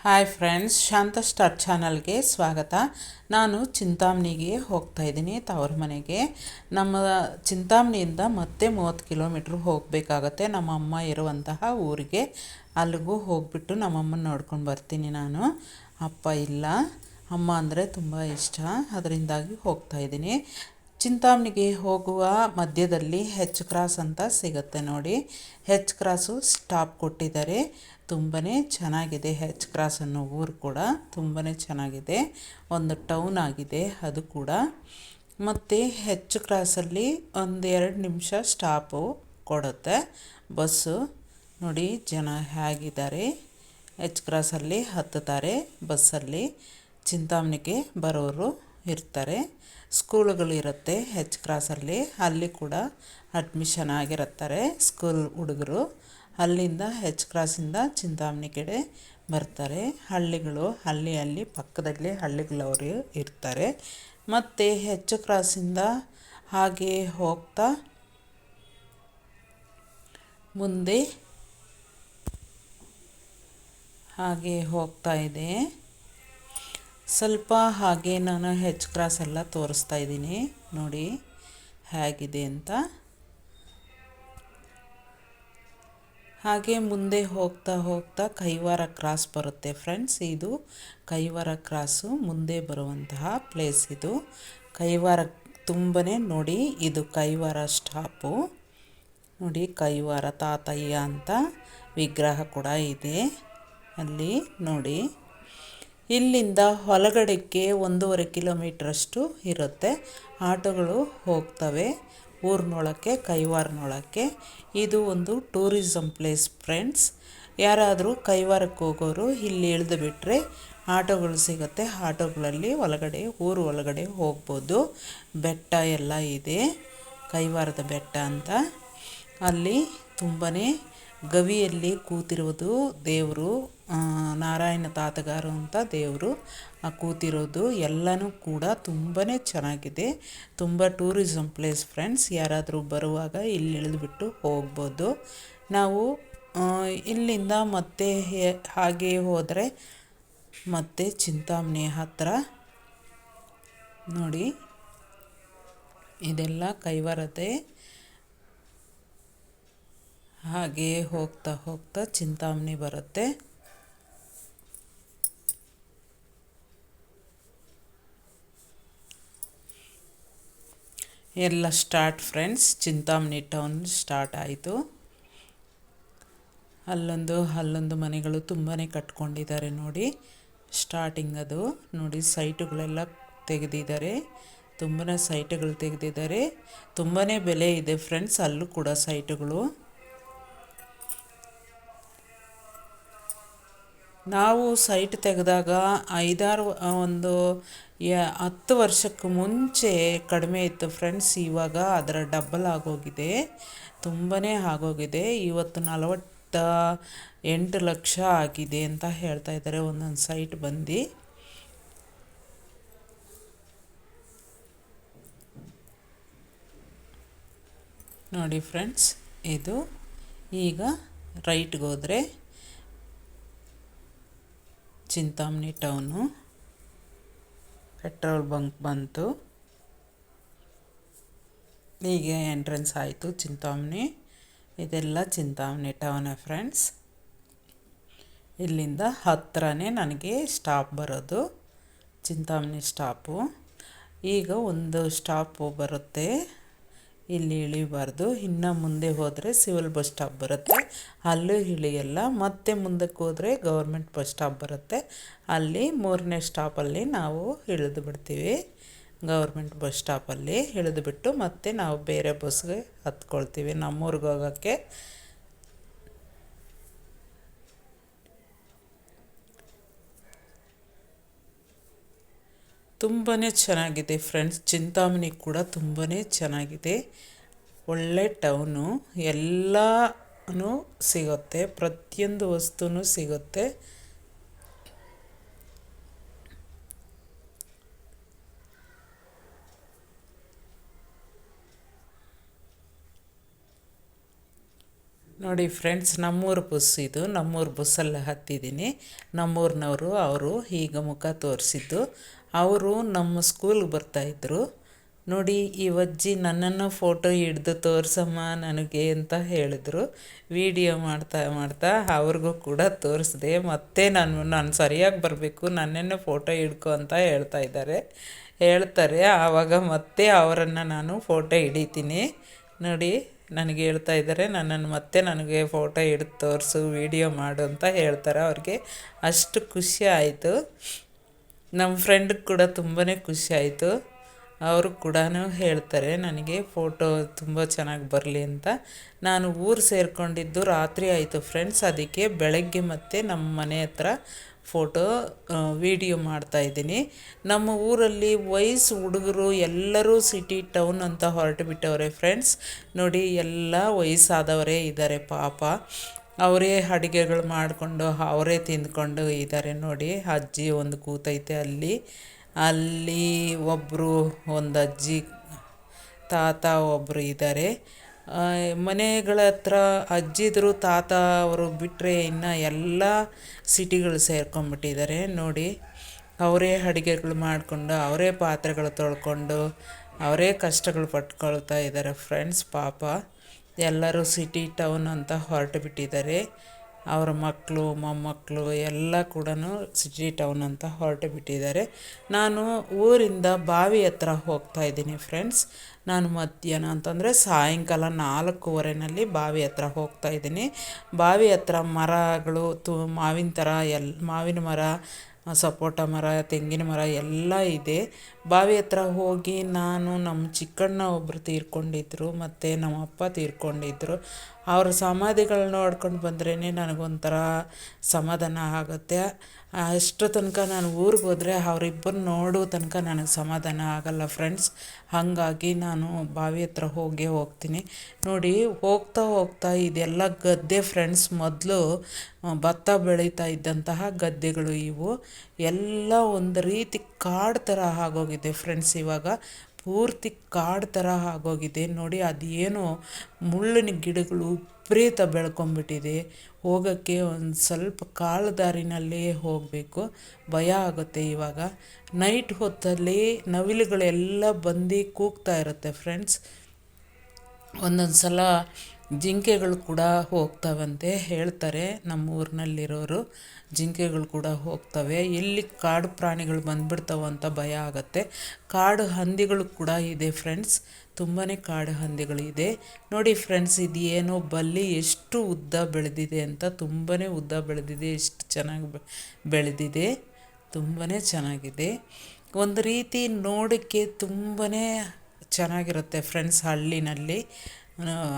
Hi friends, ಶಾಂತ star ಚಾನಲ್ಗೆ ಸ್ವಾಗತ. ನಾನು ಚಿಂತಾಮಣಿಗೆ ಹೋಗ್ತಾ ಇದ್ದೀನಿ, ತವ್ರ ಮನೆಗೆ. ನಮ್ಮ ಚಿಂತಾಮಣಿಯಿಂದ ಮತ್ತೆ 30 ಕಿಲೋಮೀಟ್ರ್ ಹೋಗಬೇಕಾಗತ್ತೆ ನಮ್ಮ ಅಮ್ಮ ಇರುವಂತಹ ಊರಿಗೆ. ಅಲ್ಲಿಗೂ ಹೋಗಿಬಿಟ್ಟು ನಮ್ಮಮ್ಮನ ನೋಡ್ಕೊಂಡು ಬರ್ತೀನಿ ನಾನು. ಅಪ್ಪ ಇಲ್ಲ, ಅಮ್ಮ ಅಂದರೆ ತುಂಬ ಇಷ್ಟ, ಅದರಿಂದಾಗಿ ಹೋಗ್ತಾ ಇದ್ದೀನಿ. ಚಿಂತಾಮಣಿಗೆ ಹೋಗುವ ಮಧ್ಯದಲ್ಲಿ ಹೆಚ್ ಕ್ರಾಸ್ ಅಂತ ಸಿಗುತ್ತೆ ನೋಡಿ. ಹೆಚ್ ಕ್ರಾಸು ಸ್ಟಾಪ್ ಕೊಟ್ಟಿದ್ದಾರೆ. ತುಂಬಾ ಚೆನ್ನಾಗಿದೆ. ಹೆಚ್ ಕ್ರಾಸ್ ಅನ್ನೋ ಊರು ಕೂಡ ತುಂಬಾ ಚೆನ್ನಾಗಿದೆ. ಒಂದು ಟೌನ್ ಆಗಿದೆ ಅದು ಕೂಡ. ಮತ್ತು ಹೆಚ್ ಕ್ರಾಸಲ್ಲಿ 1-2 ನಿಮಿಷ ಸ್ಟಾಪು ಕೊಡುತ್ತೆ ಬಸ್ಸು. ನೋಡಿ ಜನ ಹೇಗಿದ್ದಾರೆ, ಹೆಚ್ ಕ್ರಾಸಲ್ಲಿ ಹತ್ತುತ್ತಾರೆ ಬಸ್ಸಲ್ಲಿ. ಚಿಂತಾಮಣಿಗೆ ಬರೋರು ಇರ್ತಾರೆ. ಸ್ಕೂಲುಗಳಿರುತ್ತೆ ಹೆಚ್ ಕ್ರಾಸಲ್ಲಿ, ಅಲ್ಲಿ ಕೂಡ ಅಡ್ಮಿಷನ್ ಆಗಿರುತ್ತಾರೆ ಸ್ಕೂಲ್ ಹುಡುಗರು. ಅಲ್ಲಿಂದ ಹೆಚ್ ಕ್ರಾಸಿಂದ ಚಿಂತಾಮಣಿ ಕಡೆ ಬರ್ತಾರೆ. ಹಳ್ಳಿಗಳು ಅಲ್ಲಿ ಪಕ್ಕದಲ್ಲಿ ಹಳ್ಳಿಗಳವರು ಇರ್ತಾರೆ. ಮತ್ತು ಹೆಚ್ ಕ್ರಾಸಿಂದ ಹಾಗೆ ಹೋಗ್ತಾ ಮುಂದೆ ಹಾಗೆ ಹೋಗ್ತಾ ಇದೆ. ಸ್ವಲ್ಪ ಹಾಗೆ ನಾನು ಹೆಚ್ ಕ್ರಾಸ್ ಎಲ್ಲ ತೋರಿಸ್ತಾ ಇದ್ದೀನಿ ನೋಡಿ ಹೇಗಿದೆ ಅಂತ. ಹಾಗೆ ಮುಂದೆ ಹೋಗ್ತಾ ಹೋಗ್ತಾ ಕೈವಾರ ಕ್ರಾಸ್ ಬರುತ್ತೆ ಫ್ರೆಂಡ್ಸ್. ಇದು ಕೈವಾರ ಕ್ರಾಸು ಮುಂದೆ ಬರುವಂತಹ ಪ್ಲೇಸ್ ಇದು. ಕೈವಾರ ತುಂಬನೇ ನೋಡಿ, ಇದು ಕೈವಾರ ಸ್ಟಾಪು ನೋಡಿ. ಕೈವಾರ ತಾತಯ್ಯ ಅಂತ ವಿಗ್ರಹ ಕೂಡ ಇದೆ ಅಲ್ಲಿ ನೋಡಿ. ಇಲ್ಲಿಂದ ಹೊಲಗಡೆಗೆ 1.5 ಕಿಲೋಮೀಟ್ರಷ್ಟು ಇರುತ್ತೆ. ಆಟೋಗಳು ಹೋಗ್ತವೆ ಊರಿನೊಳಕ್ಕೆ, ಕೈವಾರನೊಳಕ್ಕೆ. ಇದು ಒಂದು ಟೂರಿಸಮ್ ಪ್ಲೇಸ್ ಫ್ರೆಂಡ್ಸ್. ಯಾರಾದರೂ ಕೈವಾರಕ್ಕೆ ಹೋಗೋರು ಇಲ್ಲಿ ಇಳಿದು ಬಿಟ್ಟರೆ ಆಟೋಗಳು ಸಿಗುತ್ತೆ. ಆಟೋಗಳಲ್ಲಿ ಊರು ಒಳಗಡೆ ಹೋಗ್ಬೋದು. ಬೆಟ್ಟ ಎಲ್ಲ ಇದೆ, ಕೈವಾರದ ಬೆಟ್ಟ ಅಂತ. ಅಲ್ಲಿ ತುಂಬಾ ಗವಿಯಲ್ಲಿ ಕೂತಿರೋದು ದೇವರು, ನಾರಾಯಣ ತಾತಗಾರು ಅಂತ ದೇವರು ಕೂತಿರೋದು ಎಲ್ಲನೂ ಕೂಡ ತುಂಬಾ ಚೆನ್ನಾಗಿದೆ. ತುಂಬ ಟೂರಿಸಮ್ ಪ್ಲೇಸ್ ಫ್ರೆಂಡ್ಸ್. ಯಾರಾದರೂ ಬರುವಾಗ ಇಲ್ಲಿ ಇಳಿದುಬಿಟ್ಟು ಹೋಗ್ಬೋದು. ನಾವು ಇಲ್ಲಿಂದ ಮತ್ತೆ ಹಾಗೆ ಹೋದರೆ ಮತ್ತೆ ಚಿಂತಾಮಣಿ ಹತ್ತಿರ ನೋಡಿ. ಇದೆಲ್ಲ ಕೈವಾರದೇ. ಹಾಗೆ ಹೋಗ್ತಾ ಹೋಗ್ತಾ ಚಿಂತಾಮಣಿ ಬರುತ್ತೆ. ಎಲ್ಲ start friends. Chintamani town start ಆಯಿತು. ಅಲ್ಲೊಂದು ಮನೆಗಳು ತುಂಬಾ ಕಟ್ಕೊಂಡಿದ್ದಾರೆ ನೋಡಿ. ಸ್ಟಾರ್ಟಿಂಗ್ ಅದು ನೋಡಿ. ಸೈಟುಗಳೆಲ್ಲ ತೆಗೆದಿದ್ದಾರೆ, ತುಂಬಾ ಸೈಟುಗಳು ತೆಗೆದಿದ್ದಾರೆ. ತುಂಬಾ ಬೆಲೆ ಇದೆ ಫ್ರೆಂಡ್ಸ್ ಅಲ್ಲೂ ಕೂಡ ಸೈಟುಗಳು. ನಾವು ಸೈಟ್ ತೆಗೆದಾಗ 10 ವರ್ಷಕ್ಕೆ ಮುಂಚೆ ಕಡಿಮೆ ಇತ್ತು ಫ್ರೆಂಡ್ಸ್. ಇವಾಗ ಅದರ ಡಬ್ಬಲ್ ಆಗೋಗಿದೆ, ತುಂಬಾ ಆಗೋಗಿದೆ. ಇವತ್ತು 48 ಲಕ್ಷ ಆಗಿದೆ ಅಂತ ಹೇಳ್ತಾ ಇದ್ದಾರೆ ಒಂದೊಂದು ಸೈಟ್ ಬಂದು. ನೋಡಿ ಫ್ರೆಂಡ್ಸ್, ಇದು ಈಗ ರೈಟ್ಗೆ ಹೋದರೆ ಚಿಂತಾಮಣಿ ಟೌನು. ಪೆಟ್ರೋಲ್ ಬಂಕ್ ಬಂತು. ಈಗ ಎಂಟ್ರೆನ್ಸ್ ಆಯಿತು ಚಿಂತಾಮಣಿ. ಇದೆಲ್ಲ ಚಿಂತಾಮಣಿ ಟೌನೇ ಫ್ರೆಂಡ್ಸ್. ಇಲ್ಲಿಂದ ಹತ್ತಿರನೇ ನನಗೆ ಸ್ಟಾಪ್ ಬರೋದು, ಚಿಂತಾಮಣಿ ಸ್ಟಾಪು. ಈಗ ಒಂದು ಸ್ಟಾಪು ಬರುತ್ತೆ, ಇಲ್ಲಿ ಇಳಿಬಾರ್ದು. ಇನ್ನು ಮುಂದೆ ಹೋದರೆ ಸಿವಿಲ್ ಬಸ್ ಸ್ಟಾಪ್ ಬರುತ್ತೆ, ಅಲ್ಲೂ ಇಳಿಯಲ್ಲ. ಮತ್ತೆ ಮುಂದಕ್ಕೆ ಹೋದರೆ ಗೌರ್ಮೆಂಟ್ ಬಸ್ ಸ್ಟಾಪ್ ಬರುತ್ತೆ. ಅಲ್ಲಿ 3ನೇ ಸ್ಟಾಪಲ್ಲಿ ನಾವು ಇಳಿದು ಬಿಡ್ತೀವಿ. ಗೌರ್ಮೆಂಟ್ ಬಸ್ ಸ್ಟಾಪಲ್ಲಿ ಇಳಿದುಬಿಟ್ಟು ಮತ್ತೆ ನಾವು ಬೇರೆ ಬಸ್ಗೆ ಹತ್ಕೊಳ್ತೀವಿ ನಮ್ಮೂರಿಗೆ ಹೋಗೋಕ್ಕೆ. ತುಂಬಾ ಚೆನ್ನಾಗಿದೆ ಫ್ರೆಂಡ್ಸ್. ಚಿಂತಾಮಣಿ ಕೂಡ ತುಂಬಾ ಚೆನ್ನಾಗಿದೆ. ಒಳ್ಳೆ ಟೌನು, ಎಲ್ಲನೂ ಸಿಗುತ್ತೆ, ಪ್ರತಿಯೊಂದು ವಸ್ತುನೂ ಸಿಗುತ್ತೆ. ನೋಡಿ ಫ್ರೆಂಡ್ಸ್, ನಮ್ಮೂರು ಬಸ್ ಇದು. ನಮ್ಮೂರು ಬಸ್ಸಲ್ಲಿ ಹತ್ತಿದ್ದೀನಿ. ನಮ್ಮೂರಿನವರು ಅವರು ಈಗ ಮುಖ ತೋರಿಸಿದ್ದು. ಅವರು ನಮ್ಮ ಸ್ಕೂಲ್ಗೆ ಬರ್ತಾಯಿದ್ರು. ನೋಡಿ, ಈ ಅಜ್ಜಿ ನನ್ನನ್ನು ಫೋಟೋ ಹಿಡ್ದು ತೋರಿಸಮ್ಮ ನನಗೆ ಅಂತ ಹೇಳಿದ್ರು. ವಿಡಿಯೋ ಮಾಡ್ತಾ ಮಾಡ್ತಾ ಅವ್ರಿಗೂ ಕೂಡ ತೋರಿಸ್ದೆ. ಮತ್ತೆ ನಾನು ಸರಿಯಾಗಿ ಬರಬೇಕು, ನನ್ನನ್ನು ಫೋಟೋ ಹಿಡ್ಕೊ ಅಂತ ಹೇಳ್ತಾರೆ. ಆವಾಗ ಮತ್ತೆ ಅವರನ್ನು ನಾನು ಫೋಟೋ ಹಿಡಿತೀನಿ. ನೋಡಿ, ನನಗೆ ಹೇಳ್ತಾ ಇದ್ದಾರೆ, ನನ್ನನ್ನು ಮತ್ತೆ ನನಗೆ ಫೋಟೋ ಹಿಡಿದು ತೋರಿಸು, ವಿಡಿಯೋ ಮಾಡು ಅಂತ ಹೇಳ್ತಾರೆ. ಅವ್ರಿಗೆ ಅಷ್ಟು ಖುಷಿ ಆಯಿತು. ನಮ್ಮ ಫ್ರೆಂಡ್ಗೆ ಕೂಡ ತುಂಬಾ ಖುಷಿ ಆಯಿತು. ಅವರು ಕೂಡ ಹೇಳ್ತಾರೆ ನನಗೆ ಫೋಟೋ ತುಂಬ ಚೆನ್ನಾಗಿ ಬರಲಿ ಅಂತ. ನಾನು ಊರು ಸೇರಿಕೊಂಡಿದ್ದು ರಾತ್ರಿ ಆಯಿತು ಫ್ರೆಂಡ್ಸ್. ಅದಕ್ಕೆ ಬೆಳಗ್ಗೆ ಮತ್ತೆ ನಮ್ಮ ಮನೆ ಹತ್ರ ಫೋಟೋ ವಿಡಿಯೋ ಮಾಡ್ತಾಯಿದ್ದೀನಿ. ನಮ್ಮ ಊರಲ್ಲಿ ವಯಸ್ಸು ಹುಡುಗರು ಎಲ್ಲರೂ ಸಿಟಿ ಟೌನ್ ಅಂತ ಹೊರಟು ಬಿಟ್ಟವ್ರೆ ಫ್ರೆಂಡ್ಸ್. ನೋಡಿ, ಎಲ್ಲ ವಯಸ್ಸಾದವರೇ ಇದ್ದಾರೆ ಪಾಪ. ಅವರೇ ಅಡುಗೆಗಳು ಮಾಡಿಕೊಂಡು ಅವರೇ ತಿಂದ್ಕೊಂಡು ಇದ್ದಾರೆ. ನೋಡಿ, ಅಜ್ಜಿ ಒಂದು ಕೂತೈತೆ ಅಲ್ಲಿ ಒಬ್ಬರು, ಒಂದು ಅಜ್ಜಿ ತಾತ ಒಬ್ಬರು ಇದ್ದಾರೆ. ಮನೆಗಳ ಹತ್ರ ಅಜ್ಜಿದ್ರು ತಾತ ಅವರು ಬಿಟ್ಟರೆ ಇನ್ನು ಎಲ್ಲ ಸಿಟಿಗಳು ಸೇರ್ಕೊಂಡ್ಬಿಟ್ಟಿದ್ದಾರೆ. ನೋಡಿ, ಅವರೇ ಅಡುಗೆಗಳು ಮಾಡಿಕೊಂಡು ಅವರೇ ಪಾತ್ರೆಗಳು ತೊಳ್ಕೊಂಡು ಅವರೇ ಕಷ್ಟಗಳು ಪಟ್ಕೊಳ್ತಾ ಇದ್ದಾರೆ ಫ್ರೆಂಡ್ಸ್. ಪಾಪ ಎಲ್ಲರೂ ಸಿಟಿ ಟೌನ್ ಅಂತ ಹೊರಟು ಬಿಟ್ಟಿದ್ದಾರೆ. ಅವರ ಮಕ್ಕಳು ಮೊಮ್ಮಕ್ಕಳು ಎಲ್ಲ ಕೂಡ ಸಿಟಿ ಟೌನ್ ಅಂತ ಹೊರಟು ಬಿಟ್ಟಿದ್ದಾರೆ. ನಾನು ಊರಿಂದ ಬಾವಿ ಹತ್ರ ಹೋಗ್ತಾಯಿದ್ದೀನಿ ಫ್ರೆಂಡ್ಸ್. ನಾನು ಮಧ್ಯಾಹ್ನ ಅಂತಂದರೆ ಸಾಯಂಕಾಲ 4:15 ಬಾವಿ ಹತ್ರ ಹೋಗ್ತಾಯಿದ್ದೀನಿ. ಬಾವಿ ಹತ್ರ ಮರಗಳು ಮಾವಿನ ಮರ, ಸಪೋಟ ಮರ, ತೆಂಗಿನ ಮರ ಎಲ್ಲ ಇದೆ. ಬಾವಿ ಹತ್ರ ಹೋಗಿ ನಮ್ಮ ಚಿಕ್ಕಣ್ಣ ಒಬ್ಬರು ತೀರ್ಕೊಂಡಿದ್ರು, ಮತ್ತು ನಮ್ಮ ಅಪ್ಪ ತೀರ್ಕೊಂಡಿದ್ರು. ಅವ್ರ ಸಮಾಧಿಗಳು ನೋಡ್ಕೊಂಡು ಬಂದ್ರೇ ನನಗೊಂಥರ ಸಮಾಧಾನ ಆಗುತ್ತೆ. ಅಷ್ಟು ತನಕ ನಾನು ಊರಿಗೆ ಹೋದರೆ ಅವರಿಬ್ಬರು ನೋಡೋ ತನಕ ನನಗೆ ಸಮಾಧಾನ ಆಗಲ್ಲ ಫ್ರೆಂಡ್ಸ್. ಹಾಗಾಗಿ ನಾನು ಬಾವಿ ಹತ್ರ ಹೋಗ್ತೀನಿ. ನೋಡಿ, ಹೋಗ್ತಾ ಇದೆಲ್ಲ ಗದ್ದೆ ಫ್ರೆಂಡ್ಸ್. ಮೊದಲು ಭತ್ತ ಬೆಳೀತಾ ಇದ್ದಂತಹ ಗದ್ದೆಗಳು ಇವು. ಎಲ್ಲ ಒಂದು ರೀತಿ ಕಾಡು ಥರ ಆಗೋಗಿದೆ ಫ್ರೆಂಡ್ಸ್. ಇವಾಗ ಪೂರ್ತಿ ಕಾಡು ಥರ ಆಗೋಗಿದೆ. ನೋಡಿ, ಅದೇನೋ ಮುಳ್ಳಿನ ಗಿಡಗಳು ವಿಪರೀತ ಬೆಳ್ಕೊಂಬಿಟ್ಟಿದೆ. ಹೋಗೋಕ್ಕೆ ಒಂದು ಸ್ವಲ್ಪ ಕಾಲು ದಾರಿನಲ್ಲೇ ಹೋಗಬೇಕು. ಭಯ ಆಗುತ್ತೆ. ಇವಾಗ ನೈಟ್ ಹೊತ್ತಲ್ಲಿ ನವಿಲುಗಳೆಲ್ಲ ಬಂದು ಕೂಗ್ತಾ ಇರುತ್ತೆ ಫ್ರೆಂಡ್ಸ್. ಒಂದೊಂದು ಸಲ ಜಿಂಕೆಗಳು ಕೂಡ ಹೋಗ್ತಾವಂತೆ ಹೇಳ್ತಾರೆ ನಮ್ಮ ಊರಿನಲ್ಲಿರೋರು. ಜಿಂಕೆಗಳು ಕೂಡ ಹೋಗ್ತವೆ. ಎಲ್ಲಿ ಕಾಡು ಪ್ರಾಣಿಗಳು ಬಂದುಬಿಡ್ತಾವೆ ಅಂತ ಭಯ ಆಗುತ್ತೆ. ಕಾಡು ಹಂದಿಗಳು ಕೂಡ ಇದೆ ಫ್ರೆಂಡ್ಸ್. ತುಂಬಾ ಕಾಡು ಹಂದಿಗಳಿದೆ. ನೋಡಿ ಫ್ರೆಂಡ್ಸ್, ಇದು ಏನೋ ಬಲ್ಲಿ ಎಷ್ಟು ಉದ್ದ ಬೆಳೆದಿದೆ ಅಂತ. ತುಂಬಾ ಉದ್ದ ಬೆಳೆದಿದೆ. ಎಷ್ಟು ಚೆನ್ನಾಗಿ ಬೆಳೆದಿದೆ. ತುಂಬಾ ಚೆನ್ನಾಗಿದೆ. ಒಂದು ರೀತಿ ನೋಡೋಕ್ಕೆ ತುಂಬಾ ಚೆನ್ನಾಗಿರುತ್ತೆ ಫ್ರೆಂಡ್ಸ್. ಹಳ್ಳಿನಲ್ಲಿ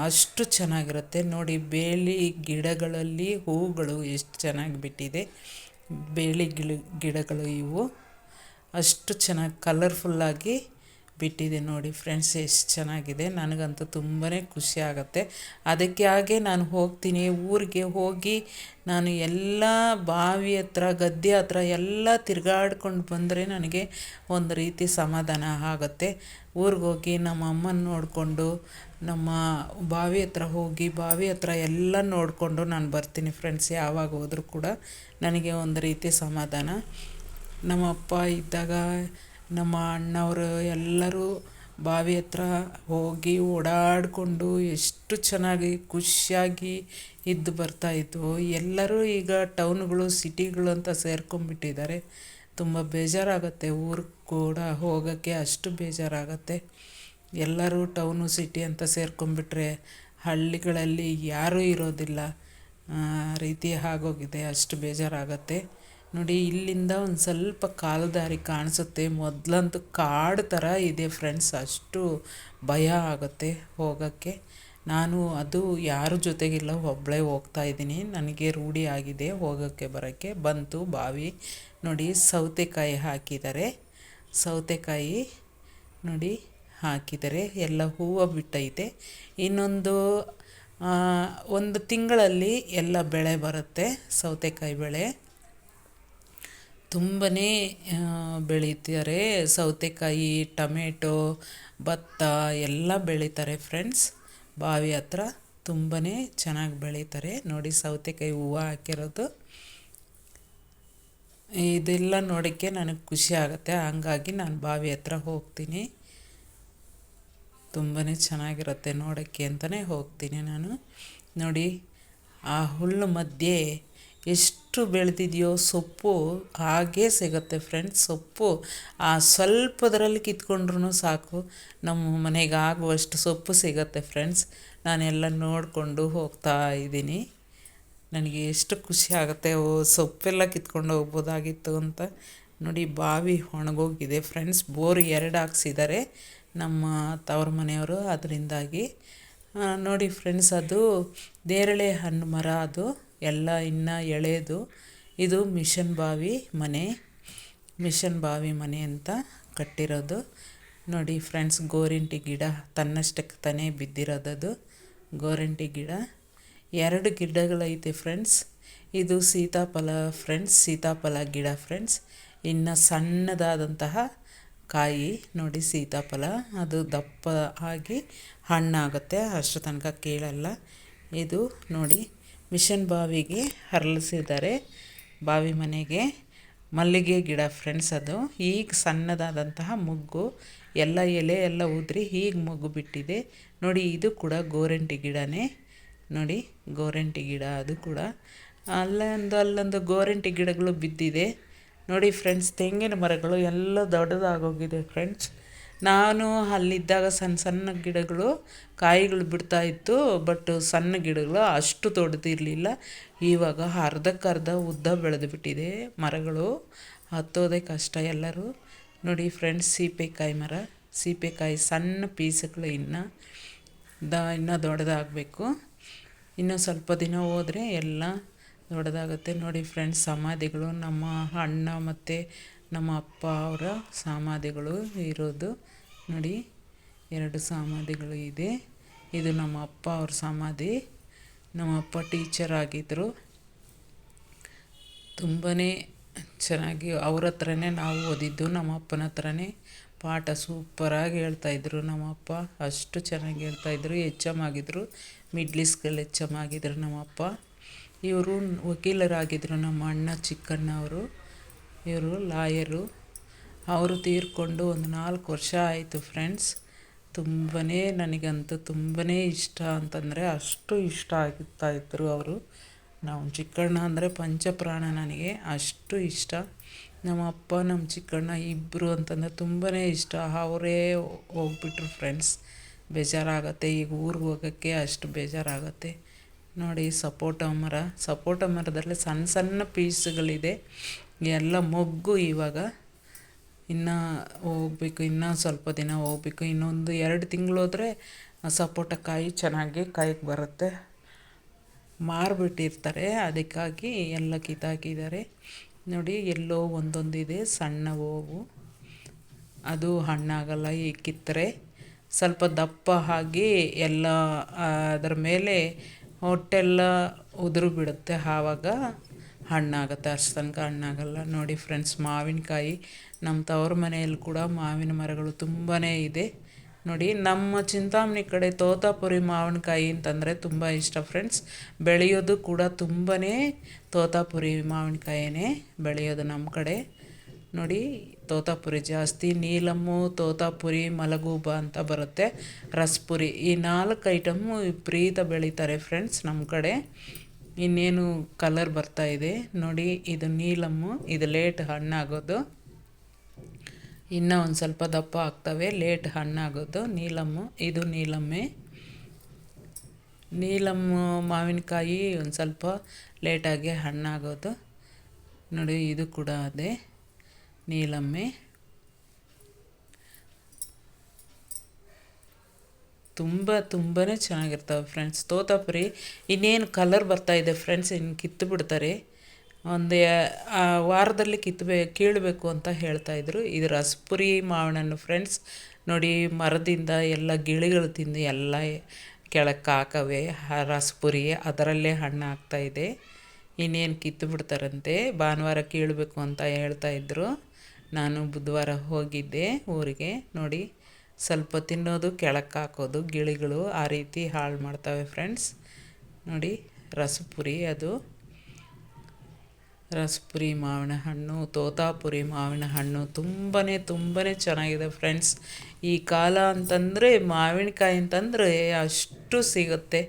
ಅಷ್ಟು ಚೆನ್ನಾಗಿರುತ್ತೆ. ನೋಡಿ, ಬೇಲಿ ಗಿಡಗಳಲ್ಲಿ ಹೂಗಳು ಎಷ್ಟು ಚೆನ್ನಾಗಿ ಬಿಟ್ಟಿದೆ. ಬೇಲಿ ಗಿಡಗಳು ಇವು ಅಷ್ಟು ಚೆನ್ನಾಗಿ ಕಲರ್ಫುಲ್ಲಾಗಿ ಬಿಟ್ಟಿದೆ. ನೋಡಿ ಫ್ರೆಂಡ್ಸ್, ಎಷ್ಟು ಚೆನ್ನಾಗಿದೆ. ನನಗಂತೂ ತುಂಬಾ ಖುಷಿ ಆಗುತ್ತೆ. ಅದಕ್ಕೆ ಹಾಗೆ ನಾನು ಹೋಗ್ತೀನಿ. ಊರಿಗೆ ಹೋಗಿ ನಾನು ಎಲ್ಲ ಬಾವಿ ಹತ್ರ ಗದ್ದೆ ಹತ್ರ ಎಲ್ಲ ತಿರುಗಾಡ್ಕೊಂಡು ಬಂದರೆ ನನಗೆ ಒಂದು ರೀತಿ ಸಮಾಧಾನ ಆಗುತ್ತೆ. ಊರಿಗೆ ಹೋಗಿ ನಮ್ಮ ಅಮ್ಮನ ನೋಡಿಕೊಂಡು ನಮ್ಮ ಬಾವಿ ಹತ್ರ ಹೋಗಿ ಬಾವಿ ಹತ್ರ ಎಲ್ಲ ನೋಡಿಕೊಂಡು ನಾನು ಬರ್ತೀನಿ ಫ್ರೆಂಡ್ಸ್. ಯಾವಾಗ ಹೋದರೂ ಕೂಡ ನನಗೆ ಒಂದು ರೀತಿ ಸಮಾಧಾನ. ನಮ್ಮ ಅಪ್ಪ ಇದ್ದಾಗ ನಮ್ಮ ಅಣ್ಣವರು ಎಲ್ಲರೂ ಬಾವಿ ಹತ್ರ ಹೋಗಿ ಓಡಾಡಿಕೊಂಡು ಎಷ್ಟು ಚೆನ್ನಾಗಿ ಖುಷಿಯಾಗಿ ಇದ್ದು ಬರ್ತಾಯಿದ್ವು. ಎಲ್ಲರೂ ಈಗ ಟೌನ್ಗಳು ಸಿಟಿಗಳು ಅಂತ ಸೇರ್ಕೊಂಡ್ಬಿಟ್ಟಿದ್ದಾರೆ. ತುಂಬ ಬೇಜಾರಾಗುತ್ತೆ. ಊರಿಗೆ ಕೂಡ ಹೋಗೋಕ್ಕೆ ಅಷ್ಟು ಬೇಜಾರಾಗುತ್ತೆ. ಎಲ್ಲರೂ ಟೌನು ಸಿಟಿ ಅಂತ ಸೇರ್ಕೊಂಡ್ಬಿಟ್ರೆ ಹಳ್ಳಿಗಳಲ್ಲಿ ಯಾರೂ ಇರೋದಿಲ್ಲ ರೀತಿ ಆಗೋಗಿದೆ. ಅಷ್ಟು ಬೇಜಾರಾಗತ್ತೆ. ನೋಡಿ, ಇಲ್ಲಿಂದ ಒಂದು ಸ್ವಲ್ಪ ಕಾಲುದಾರಿ ಕಾಣಿಸುತ್ತೆ. ಮೊದಲಂತೂ ಕಾಡು ಥರ ಇದೆ ಫ್ರೆಂಡ್ಸ್. ಅಷ್ಟು ಭಯ ಆಗುತ್ತೆ ಹೋಗೋಕ್ಕೆ. ನಾನು ಅದು ಯಾರ ಜೊತೆಗಿಲ್ಲ, ಒಬ್ಬಳೇ ಹೋಗ್ತಾಯಿದ್ದೀನಿ. ನನಗೆ ರೂಢಿ ಆಗಿದೆ ಹೋಗೋಕ್ಕೆ ಬರೋಕ್ಕೆ. ಬಂತು ಬಾವಿ. ನೋಡಿ, ಸೌತೆಕಾಯಿ ಹಾಕಿದ್ದಾರೆ. ಸೌತೆಕಾಯಿ ನೋಡಿ ಹಾಕಿದ್ದಾರೆ. ಎಲ್ಲ ಹೂವು ಬಿಟ್ಟೈತೆ. ಇನ್ನೊಂದು 1 ತಿಂಗಳಲ್ಲಿ ಎಲ್ಲ ಬೆಳೆ ಬರುತ್ತೆ. ಸೌತೆಕಾಯಿ ಬೆಳೆ ತುಂಬಾ ಬೆಳೀತಾರೆ. ಸೌತೆಕಾಯಿ, ಟೊಮೆಟೊ, ಭತ್ತ ಎಲ್ಲ ಬೆಳೀತಾರೆ ಫ್ರೆಂಡ್ಸ್. ಬಾವಿ ಹತ್ರ ತುಂಬಾ ಚೆನ್ನಾಗಿ ಬೆಳೀತಾರೆ. ನೋಡಿ ಸೌತೆಕಾಯಿ ಹೂವು ಹಾಕಿರೋದು ಇದೆಲ್ಲ ನೋಡೋಕ್ಕೆ ನನಗೆ ಖುಷಿ ಆಗುತ್ತೆ. ಹಂಗಾಗಿ ನಾನು ಬಾವಿ ಹತ್ರ ಹೋಗ್ತೀನಿ. ತುಂಬಾ ಚೆನ್ನಾಗಿರುತ್ತೆ ನೋಡೋಕ್ಕೆ ಅಂತಲೇ ಹೋಗ್ತೀನಿ ನಾನು. ನೋಡಿ ಆ ಹುಲ್ಲು ಮಧ್ಯೆ ಎಷ್ಟು ಬೆಳೆದಿದೆಯೋ ಸೊಪ್ಪು ಹಾಗೇ ಸಿಗುತ್ತೆ ಫ್ರೆಂಡ್ಸ್. ಸೊಪ್ಪು ಆ ಸ್ವಲ್ಪದರಲ್ಲಿ ಕಿತ್ಕೊಂಡ್ರೂ ಸಾಕು, ನಮ್ಮ ಮನೆಗೆ ಆಗುವಷ್ಟು ಸೊಪ್ಪು ಸಿಗುತ್ತೆ ಫ್ರೆಂಡ್ಸ್. ನಾನೆಲ್ಲ ನೋಡಿಕೊಂಡು ಹೋಗ್ತಾ ಇದ್ದೀನಿ. ನನಗೆ ಎಷ್ಟು ಖುಷಿ ಆಗುತ್ತೆ, ಸೊಪ್ಪೆಲ್ಲ ಕಿತ್ಕೊಂಡು ಹೋಗ್ಬೋದಾಗಿತ್ತು ಅಂತ. ನೋಡಿ ಬಾವಿ ಒಣಗೋಗಿದೆ ಫ್ರೆಂಡ್ಸ್. ಬೋರ್ 2 ಹಾಕ್ಸಿದ್ದಾರೆ ನಮ್ಮ ತವ್ರ ಮನೆಯವರು. ಅದರಿಂದಾಗಿ ನೋಡಿ ಫ್ರೆಂಡ್ಸ್, ಅದು ನೇರಳೆ ಹಣ್ಣು ಮರ, ಅದು ಎಲ್ಲ ಇನ್ನೂ ಎಳೆದು. ಇದು ಮಿಷನ್ ಬಾವಿ ಮನೆ ಅಂತ ಕಟ್ಟಿರೋದು. ನೋಡಿ ಫ್ರೆಂಡ್ಸ್, ಗೋರಿಂಟಿ ಗಿಡ ತನ್ನಷ್ಟಕ್ಕೆ ತಾನೇ ಬಿದ್ದಿರೋದದು ಗೋರಿಂಟಿ ಗಿಡ. 2 ಗಿಡಗಳೈತೆ ಫ್ರೆಂಡ್ಸ್. ಇದು ಸೀತಾಫಲ ಗಿಡ ಫ್ರೆಂಡ್ಸ್. ಇನ್ನು ಸಣ್ಣದಾದಂತಹ ಕಾಯಿ ನೋಡಿ ಸೀತಾಫಲ, ಅದು ದಪ್ಪ ಆಗಿ ಹಣ್ಣಾಗುತ್ತೆ, ಅಷ್ಟು ತನಕ ಕೇಳಲ್ಲ. ಇದು ನೋಡಿ ಮಿಷನ್ ಬಾವಿಗೆ ಹರಳಿಸಿದ್ದಾರೆ. ಬಾವಿ ಮನೆಗೆ ಮಲ್ಲಿಗೆ ಗಿಡ ಫ್ರೆಂಡ್ಸ್. ಅದು ಈಗ ಸಣ್ಣದಾದಂತಹ ಮೊಗ್ಗು, ಎಲ್ಲ ಎಲೆ ಎಲ್ಲ ಉದುರಿ ಹೀಗೆ ಮೊಗ್ಗು ಬಿಟ್ಟಿದೆ ನೋಡಿ. ಇದು ಕೂಡ ಗೋರಂಟಿ ಗಿಡನೇ ನೋಡಿ, ಗೋರಂಟಿ ಗಿಡ. ಅದು ಕೂಡ ಅಲ್ಲೊಂದು ಗೋರಂಟಿ ಗಿಡಗಳು ಬಿದ್ದಿದೆ ನೋಡಿ ಫ್ರೆಂಡ್ಸ್. ತೆಂಗಿನ ಮರಗಳು ಎಲ್ಲ ದೊಡ್ಡದಾಗೋಗಿದೆ ಫ್ರೆಂಡ್ಸ್. ನಾನು ಅಲ್ಲಿದ್ದಾಗ ಸಣ್ಣ ಗಿಡಗಳು ಕಾಯಿಗಳು ಬಿಡ್ತಾಯಿತ್ತು, ಬಟ್ ಸಣ್ಣ ಗಿಡಗಳು ಅಷ್ಟು ದೊಡ್ಡದಿರಲಿಲ್ಲ. ಇವಾಗ ಅರ್ಧಕ್ಕರ್ಧ ಉದ್ದ ಬೆಳೆದು ಬಿಟ್ಟಿದೆ ಮರಗಳು, ಹತ್ತೋದೇ ಕಷ್ಟ ಎಲ್ಲರೂ. ನೋಡಿ ಫ್ರೆಂಡ್ಸ್, ಸೀಬೆಕಾಯಿ ಸಣ್ಣ ಪೀಸ್ಗಳು ಇನ್ನೂ ದೊಡ್ಡದಾಗಬೇಕು. ಇನ್ನೂ ಸ್ವಲ್ಪ ದಿನ ಹೋದರೆ ಎಲ್ಲ ದೊಡ್ಡದಾಗುತ್ತೆ. ನೋಡಿ ಫ್ರೆಂಡ್ಸ್, ಸಮಾಧಿಗಳು ನಮ್ಮ ಅಣ್ಣ ಮತ್ತು ನಮ್ಮ ಅಪ್ಪ ಅವರ ಸಮಾಧಿಗಳು ಇರೋದು ನೋಡಿ. 2 ಸಮಾಧಿಗಳು ಇದೆ. ಇದು ನಮ್ಮ ಅಪ್ಪ ಅವ್ರ ಸಮಾಧಿ. ನಮ್ಮ ಅಪ್ಪ ಟೀಚರ್ ಆಗಿದ್ದರು. ತುಂಬಾ ಚೆನ್ನಾಗಿ ಅವ್ರ ಹತ್ರನೇ ನಾವು ಓದಿದ್ದು. ನಮ್ಮ ಅಪ್ಪನ ಹತ್ರನೇ ಪಾಠ ಸೂಪರಾಗಿ ಹೇಳ್ತಾಯಿದ್ರು ನಮ್ಮ ಅಪ್ಪ. ಅಷ್ಟು ಚೆನ್ನಾಗಿ ಹೇಳ್ತಾಯಿದ್ರು. HM ಆಗಿದ್ದರು, ಮಿಡ್ಲ್ ಸ್ಕೂಲ್ HM ಆಗಿದ್ದರು ನಮ್ಮ ಅಪ್ಪ. ಇವರು ವಕೀಲರಾಗಿದ್ದರು ನಮ್ಮ ಅಣ್ಣ ಚಿಕ್ಕಣ್ಣ ಅವರು. ಇವರು ಲಾಯರು. ಅವರು ತೀರ್ಕೊಂಡು ಒಂದು 4 ವರ್ಷ ಆಯಿತು ಫ್ರೆಂಡ್ಸ್. ನನಗಂತೂ ತುಂಬಾ ಇಷ್ಟ ಅಂತಂದರೆ ಅಷ್ಟು ಇಷ್ಟ ಆಗ್ತಾಯಿದ್ರು ಅವರು. ನಾವು ಚಿಕ್ಕಣ್ಣ ಅಂದರೆ ಪಂಚಪ್ರಾಣ ನನಗೆ, ಅಷ್ಟು ಇಷ್ಟ. ನಮ್ಮ ಅಪ್ಪ ನಮ್ಮ ಚಿಕ್ಕಣ್ಣ ಇಬ್ಬರು ಅಂತಂದರೆ ತುಂಬಾ ಇಷ್ಟ. ಅವರೇ ಹೋಗ್ಬಿಟ್ರು ಫ್ರೆಂಡ್ಸ್, ಬೇಜಾರಾಗತ್ತೆ. ಈಗ ಊರಿಗೆ ಹೋಗೋಕ್ಕೆ ಅಷ್ಟು ಬೇಜಾರಾಗತ್ತೆ. ನೋಡಿ ಸಪೋಟ ಮರದಲ್ಲಿ ಸಣ್ಣ ಪೀಸ್ಗಳಿದೆ, ಎಲ್ಲ ಮೊಗ್ಗು. ಇವಾಗ ಇನ್ನೂ ಹೋಗ್ಬೇಕು, ಇನ್ನೂ ಸ್ವಲ್ಪ ದಿನ ಹೋಗ್ಬೇಕು. ಇನ್ನೊಂದು 2 ತಿಂಗಳು ಹೋದರೆ ಸಪೋಟ ಕಾಯಿ ಚೆನ್ನಾಗಿ ಕಾಯಿಗೆ ಬರುತ್ತೆ. ಮಾರಿಬಿಟ್ಟಿರ್ತಾರೆ, ಅದಕ್ಕಾಗಿ ಎಲ್ಲ ಕಿತ್ತಾಕಿದ್ದಾರೆ ನೋಡಿ. ಎಲ್ಲೋ ಒಂದೊಂದಿದೆ ಸಣ್ಣ ಹೂವು, ಅದು ಹಣ್ಣಾಗಲ್ಲ. ಈ ಕಿತ್ತರೆ ಸ್ವಲ್ಪ ದಪ್ಪ ಆಗಿ ಎಲ್ಲ ಅದರ ಮೇಲೆ ಹೊಟ್ಟೆಲ್ಲ ಉದುರು ಬಿಡುತ್ತೆ, ಆವಾಗ ಹಣ್ಣಾಗುತ್ತೆ. ಅಷ್ಟು ತನಕ ಹಣ್ಣಾಗಲ್ಲ. ನೋಡಿ ಫ್ರೆಂಡ್ಸ್, ಮಾವಿನಕಾಯಿ ನಮ್ಮ ತವ್ರ ಮನೆಯಲ್ಲಿ ಕೂಡ ಮಾವಿನ ಮರಗಳು ತುಂಬಾ ಇದೆ ನೋಡಿ. ನಮ್ಮ ಚಿಂತಾಮಣಿ ಕಡೆ ತೋತಾಪುರಿ ಮಾವಿನಕಾಯಿ ಅಂತಂದರೆ ತುಂಬ ಇಷ್ಟ ಫ್ರೆಂಡ್ಸ್. ಬೆಳೆಯೋದು ಕೂಡ ತುಂಬಾ ತೋತಾಪುರಿ ಮಾವಿನಕಾಯಿನೇ ಬೆಳೆಯೋದು ನಮ್ಮ ಕಡೆ ನೋಡಿ. ತೋತಾಪುರಿ ಜಾಸ್ತಿ, ನೀಲಮ್ಮು, ತೋತಾಪುರಿ, ಮಲಗೂಬ ಅಂತ ಬರುತ್ತೆ, ರಸಪುರಿ. ಈ 4 ಐಟಮ್ಮು ವಿಪರೀತ ಬೆಳೀತಾರೆ ಫ್ರೆಂಡ್ಸ್ ನಮ್ಮ ಕಡೆ. ಇನ್ನೇನು ಕಲರ್ ಬರ್ತಾಯಿದೆ ನೋಡಿ, ಇದು ನೀಲಮ್ಮು. ಇದು ಲೇಟ್ ಹಣ್ಣಾಗೋದು, ಇನ್ನೂ ಒಂದು ಸ್ವಲ್ಪ ದಪ್ಪ ಆಗ್ತವೆ, ಲೇಟ್ ಹಣ್ಣಾಗೋದು ನೀಲಮ್ಮು. ಇದು ನೀಲಮ್ಮು ಮಾವಿನಕಾಯಿ ಒಂದು ಸ್ವಲ್ಪ ಲೇಟಾಗಿ ಹಣ್ಣಾಗೋದು ನೋಡಿ. ಇದು ಕೂಡ ಅದೇ ನೀಲಮ್ಮೆ. ತುಂಬಾ ಚೆನ್ನಾಗಿರ್ತವೆ ಫ್ರೆಂಡ್ಸ್. ತೋತಾಪುರಿ ಇನ್ನೇನು ಕಲರ್ ಬರ್ತಾಯಿದೆ ಫ್ರೆಂಡ್ಸ್, ಇನ್ನು ಕಿತ್ತು ಬಿಡ್ತಾರೆ. ಒಂದು ವಾರದಲ್ಲಿ ಕೀಳಬೇಕು ಅಂತ ಹೇಳ್ತಾಯಿದ್ರು. ಇದು ರಸಪುರಿ ಮಾವಿನಣ್ಣು ಫ್ರೆಂಡ್ಸ್ ನೋಡಿ. ಮರದಿಂದ ಎಲ್ಲ ಗಿಳಿಗಳು ತಿಂದು ಎಲ್ಲ ಕೆಳಕ್ಕೆ ಹಾಕವೆ ರಸಪುರಿ, ಅದರಲ್ಲೇ ಹಣ್ಣು ಆಗ್ತಾಯಿದೆ. ಇನ್ನೇನು ಕಿತ್ತು ಬಿಡ್ತಾರಂತೆ. ಭಾನುವಾರ ಕೀಳಬೇಕು ಅಂತ ಹೇಳ್ತಾಯಿದ್ರು. ನಾನು ಬುಧವಾರ ಹೋಗಿದ್ದೆ ಊರಿಗೆ ನೋಡಿ. ಸ್ವಲ್ಪ ತಿನ್ನೋದು ಕೆಳಕ್ಕೆ ಹಾಕೋದು ಗಿಳಿಗಳು ಆ ರೀತಿ ಹಾಳು ಮಾಡ್ತವೆ ಫ್ರೆಂಡ್ಸ್. ನೋಡಿ ರಸಪುರಿ, ಅದು ರಸಪುರಿ ಮಾವಿನ ಹಣ್ಣು, ತೋತಾಪುರಿ ಮಾವಿನ ಹಣ್ಣು ತುಂಬಾ ಚೆನ್ನಾಗಿದೆ ಫ್ರೆಂಡ್ಸ್. ಈ ಕಾಲ ಅಂತಂದರೆ ಮಾವಿನಕಾಯಿ ಅಂತಂದರೆ ಅಷ್ಟು ಸಿಗುತ್ತೆ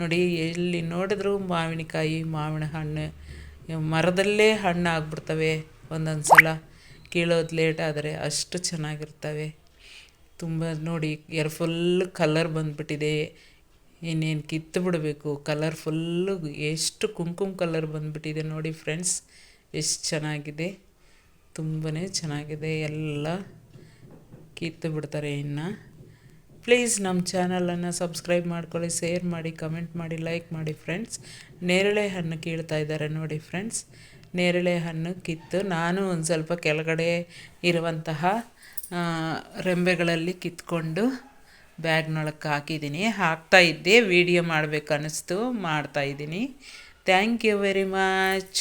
ನೋಡಿ. ಎಲ್ಲಿ ನೋಡಿದ್ರೂ ಮಾವಿನಕಾಯಿ, ಮಾವಿನ ಹಣ್ಣು, ಮರದಲ್ಲೇ ಹಣ್ಣು ಆಗ್ಬಿಡ್ತವೆ ಒಂದೊಂದು ಸಲ, ಕೀಳೋದು ಲೇಟ್ ಆದರೆ ಅಷ್ಟು ಚೆನ್ನಾಗಿರ್ತವೆ. ತುಂಬ ನೋಡಿ ಫುಲ್ ಕಲರ್ ಬಂದುಬಿಟ್ಟಿದೆ, ಇನ್ನೇನು ಕಿತ್ತು ಬಿಡಬೇಕು. ಕಲರ್ ಫುಲ್ಲು ಎಷ್ಟು ಕುಂಕುಮ ಕಲರ್ ಬಂದುಬಿಟ್ಟಿದೆ ನೋಡಿ ಫ್ರೆಂಡ್ಸ್, ಎಷ್ಟು ಚೆನ್ನಾಗಿದೆ, ತುಂಬಾ ಚೆನ್ನಾಗಿದೆ. ಎಲ್ಲ ಕಿತ್ತು ಬಿಡ್ತಾರೆ ಇನ್ನು. ಪ್ಲೀಸ್ ನಮ್ಮ ಚಾನಲನ್ನು ಸಬ್ಸ್ಕ್ರೈಬ್ ಮಾಡ್ಕೊಳ್ಳಿ, ಶೇರ್ ಮಾಡಿ, ಕಮೆಂಟ್ ಮಾಡಿ, ಲೈಕ್ ಮಾಡಿ ಫ್ರೆಂಡ್ಸ್. ನೇರಳೆ ಹಣ್ಣು ಕೀಳ್ತಾ ಇದ್ದಾರೆ ನೋಡಿ ಫ್ರೆಂಡ್ಸ್. ನೇರಳೆ ಹಣ್ಣು ಕಿತ್ತು ನಾನು ಒಂದು ಸ್ವಲ್ಪ ಕೆಳಗಡೆ ಇರುವಂತಹ ರೆಂಬೆಗಳಲ್ಲಿ ಕಿತ್ಕೊಂಡು ಬ್ಯಾಗ್ನೊಳಕ್ಕೆ ಹಾಕ್ತಾಯಿದ್ದೆ. ವೀಡಿಯೋ ಮಾಡಬೇಕು ಅನ್ನಿಸ್ತು, ಮಾಡ್ತಾಯಿದ್ದೀನಿ. Thank you very much.